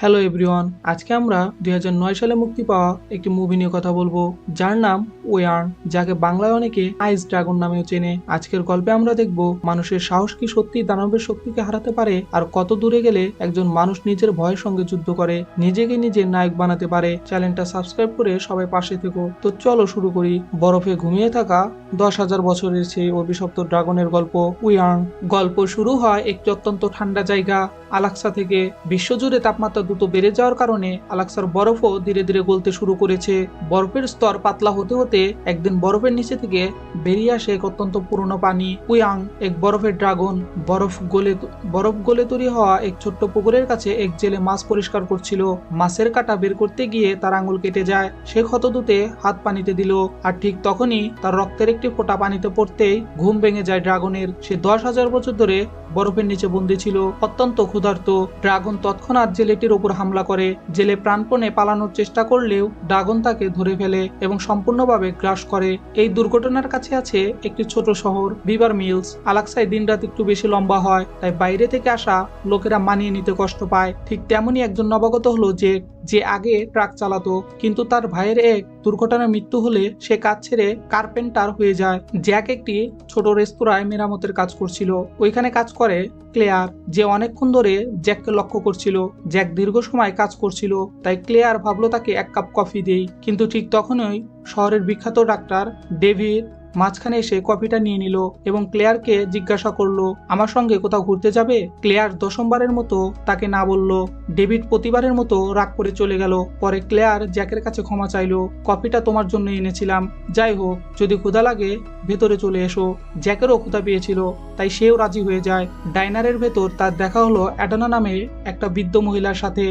Hello everyone, আজকে আমরা 2009 সালে মুক্তি পাওয়া একটি মুভি নিয়ে কথা বলবো যার নাম ওয়ার্ন, যাকে বাংলায় অনেকে আইস ড্রাগন নামেও চেনে। আজকের গল্পে আমরা দেখব মানুষের সাহস কি সত্যি দানবের শক্তিকে হারাতে পারে, আর কত দূরে গেলে একজন মানুষ নিজের ভয়ের সঙ্গে যুদ্ধ করে নিজেকে নিজের নায়ক বানাতে পারে। চ্যানেলটা সাবস্ক্রাইব করে সবাই পাশে থেকো। তো চলো শুরু করি। বরফে ঘুমিয়ে থাকা 10,000 বছরের সেই অভিশপ্ত ড্রাগনের গল্প ওয়ার্ন। গল্প শুরু হয় একটি অত্যন্ত ঠান্ডা জায়গা আলাক্সা থেকে। বিশ্বজুড়ে তাপমাত্রা দ্রুত বেড়ে যাওয়ার কারণে আলাক্সার বরফও ধীরে ধীরে গলতে শুরু করেছে। বরফের স্তর পাতলা হতে হতে একদিন বরফের নিচে থেকে বেরিয়ে আসে এক অত্যন্ত পুরনো পানি উয়াং, এক বরফের ড্রাগন। বরফ গলে তৈরি হওয়া এক ছোট্ট পুকুরের কাছে এক জেলে মাছ পরিষ্কার করছিল। মাছের কাঁটা বের করতে গিয়ে তার আঙুল কেটে যায়। সে ক্ষত ধুতে হাত পানিতে দিল, আর ঠিক তখনই তার রক্তের একটি ফোঁটা পানিতে পড়তেই ঘুম ভেঙে যায় ড্রাগনের। সে 10,000 বছর ধরে বরফের নিচে বন্দী ছিল, অত্যন্ত ক্ষুধার্ত। ড্রাগন তৎক্ষণাৎ জেলেটির উপর হামলা করে। জেলে প্রাণপণে পালানোর চেষ্টা করলেও ড্রাগন তাকে ধরে ফেলে এবং সম্পূর্ণভাবে গ্রাস করে। এই দুর্ঘটনার কাছে আছে একটি ছোট শহর বিভার মিলস। আলাক্সায় দিনরাত একটু বেশি লম্বা হয়, তাই বাইরে থেকে আসা লোকেরা মানিয়ে নিতে কষ্ট পায়। ঠিক তেমনই একজন নবাগত হলো যে আগে ট্রাক চালাতো, কিন্তু তার ভাইয়ের এক দুর্ঘটনায় মৃত্যু হলে সে কাজ ছেড়ে কার্পেন্টার হয়ে যায়। জ্যাক একটি ছোট রেস্তোরাঁয় মেরামতের কাজ করছিল। ওইখানে কাজ করে ক্লেয়ার, যে অনেকক্ষণ ধরে জ্যাককে লক্ষ্য করছিল। জ্যাক দীর্ঘ সময় কাজ করছিল, তাই ক্লেয়ার ভাবলো তাকে এক কাপ কফি দেই। কিন্তু ঠিক তখনই শহরের বিখ্যাত ডাক্তার ডেভিড মাঝখানে এসে কফিটা নিয়ে নিল এবং ক্লেয়ারকে জিজ্ঞাসা করলো, আমার সঙ্গে কোথাও ঘুরতে যাবে? ক্লেয়ার দশমবারের মতো তাকে না বলল। ডেভিড প্রতিবারের মতো রাগ করে চলে গেল। পরে ক্লেয়ার জ্যাকের কাছে ক্ষমা চাইলো, কফিটা তোমার জন্য এনেছিলাম, যাই হোক যদি ক্ষুধা লাগে ভেতরে চলে এসো। জ্যাকেরও ক্ষুধা পেয়েছিল, তাই সেও রাজি হয়ে যায়। ডাইনারের ভেতর তার দেখা হলো অ্যাডানা নামে একটা বৃদ্ধ মহিলার সাথে।